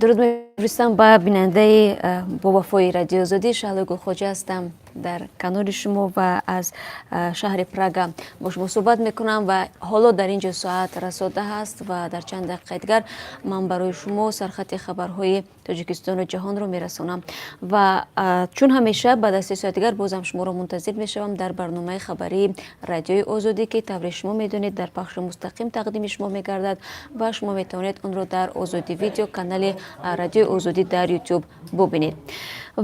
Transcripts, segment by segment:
درود می‌فرستم با بیننده با وفای رادیو آزادی. شهلا گلخواجه هستم در کنار شما و از شهر پراگ با شما صحبت میکنم و حالا در اینجا ساعت رسیده هست و در چند دقیقه دیگر من برای شما سرخط خبرهای تاجیکستان و جهان رو میرسونم و چون همیشه بعد از 3 ساعت دیگر بازم شما رو منتظر میشوم در برنامه خبری رادیوی آزادی که طور شما میدونید در پخش مستقیم تقدیم شما میگردد و شما میتونید اون رو در آزادی ویدیو کانال رادیو آزادی در یوتیوب ببینید.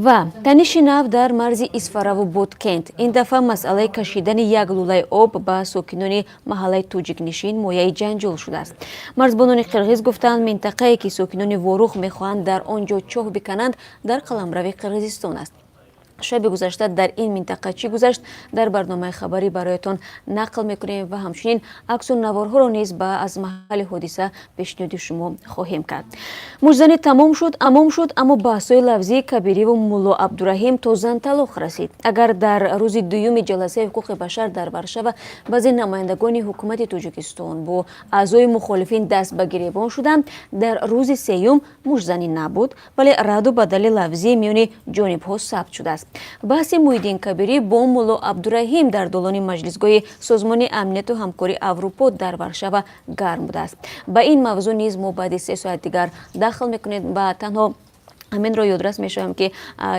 و تنش نفت در مرز اسفاره و بودکند این دفعه مسئله کشیدن یک لوله آب به ساکنان محله توجیک نشین مویه جنجال شده است. مرزبانان قرغیز گفتند منطقه‌ای که ساکنان واروخ میخواهند در آنجا چاه بکنند در قلمرو قرغیزستان است. شب گذشته در این منطقه چی گذشت در برنامه خبری برایتان نقل میکنیم و همچنین عکس و نوارها را نیز از محل حادثه پیشنهاد شما خواهیم کرد. مجزنی تمام شد اما بحث‌های لفظی کبیری و مولا عبدالرحیم تا زن طلاق رسید. اگر در روز دوم جلسه حقوق بشر در ورشو بعضی نمایندگان حکومت تاجیکستان با اعضای مخالفین دست به گریبان شدند، در روز سوم مجزنی نبود ولی رد و بدل لفظی میان جانب‌ها ثبت شده است. بحث محیدین کبیری با مولا عبدالرحیم در دالان مجلسگاه سازمان امنیت و همکاری اروپا در ورشو گرم بوده است. با این موضوع نیز ما بعد 3 ساعت دیگر داخل میکنید و تنها همین را یادرس میشوم که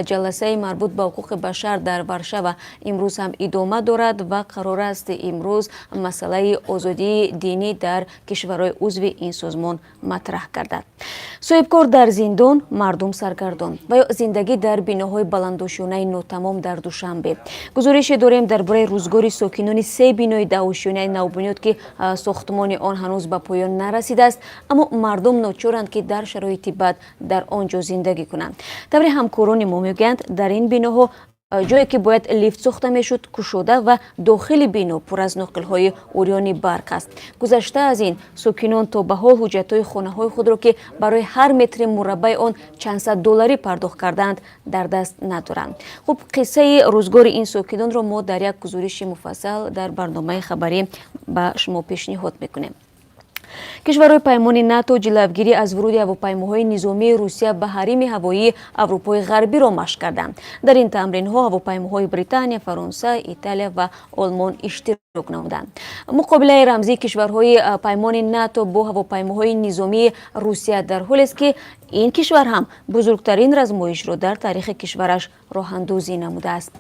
جلسه مربوط به حقوق بشر در ورشو امروز هم ادامه دارد و قرار است امروز مسئله آزادی دینی در کشورهای عضو این سازمان مطرح گردد. صاحبکار در زندان، مردم سرگردان و زندگی در بیناهای بلندوشانه ناتمام در دوشنبه. گزارش داریم درباره روزگار ساکنان 3 بینای دهوشانه نوبنیاد که ساختمان آن هنوز به پایان نرسیده است، اما مردم ناچارند که در شرایط بد در آنجا زندگی کنند. طور همکاران ما میگویند در این بیناها جایی که باید لیفت ساخته میشد کشوده و داخل بنا پر از ناقل‌های اوریان برق است. گذشته از این ساکنان تا به حال حجت‌های خانه‌های خود را که برای هر متر مربع آن چند صد دلاری پرداخت کردند در دست ندارند. خب قصه روزگار این ساکنان را ما در یک گزارش مفصل در برنامه خبری به شما پیشنهاد میکنیم. کشورهای پیمان ناتو جلوگیری از ورود هواپیماهای نظامی روسیه به حریم هوایی اروپای غربی را مشق کردند. در این تمرین‌ها هواپیماهای بریتانیا، فرانسه، ایتالیا و آلمان اشتراک نمودند. مقابله رمزی کشورهای پیمان ناتو با هواپیماهای نظامی روسیه در حالی است که این کشور هم بزرگترین رزمایش را در تاریخ کشورش راه اندازی نموده است.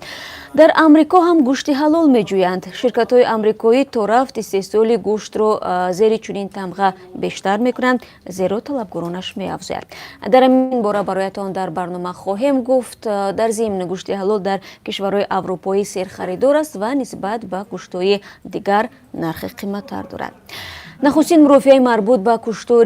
در امریکا هم گوشت حلال میجویند. شرکت‌های آمریکایی تا رفت استحصال گوشت را زیر چنین تمغه بیشتر میکنند زیرا طلبکارانش میافزاید. در این باره برایتان در برنامه خواهیم گفت. در ضمن گوشت حلال در کشورهای اروپایی سرخریدار است و نسبت به گوشت‌های دیگر نرخ قیمت‌تر دارد. نخستین مرافعه مربوط به کشتار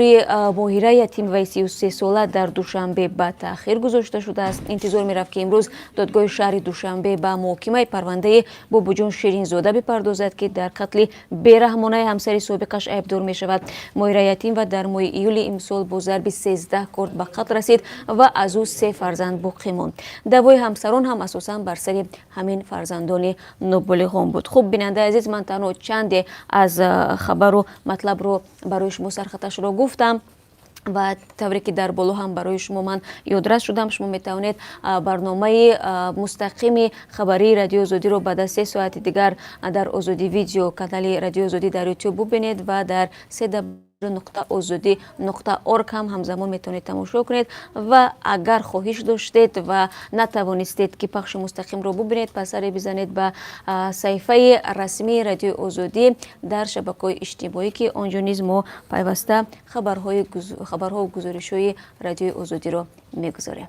ماهره یتیم وی 33 ساله در دوشنبه به تأخیر گذاشته شده است. انتظار می‌رفت که امروز دادگاه شهر دوشنبه به محاکمه پرونده باباجان شیرینزاده بپردازد که در قتل بیرحمانه همسر سابقش ایبدار می‌شود. ماهره یتیم و در ماه ایول امسال با ضرب 13 کارد به قتل رسید و از او 3 فرزند باقی ماند. دعوای همسران هم اساساً بر سر همین فرزندان نابالغان بود. خوب بیننده عزیز، من تنها چند از خبر و مطلب رو برای شما سرخطش رو گفتم و طوری که در بالا هم برای شما من یادرس شدم. شما میتوانید برنامه مستقیم خبری رادیو آزادی رو بعد از 3 ساعت دیگر در آزادی ویدیو کانال رادیو آزادی در یوتیوب ببینید و در www.azadi.org هم همزمان میتونید تماشا کنید و اگر خواهش داشتید و نتوانستید که پخش مستقیم رو ببینید پس سر بزنید به صفحه رسمی رادیو آزادی در شبکه‌های اجتماعی که آنجا نیز ما پیوسته خبرها و گزارش‌های رادیو آزادی رو میگذاریم.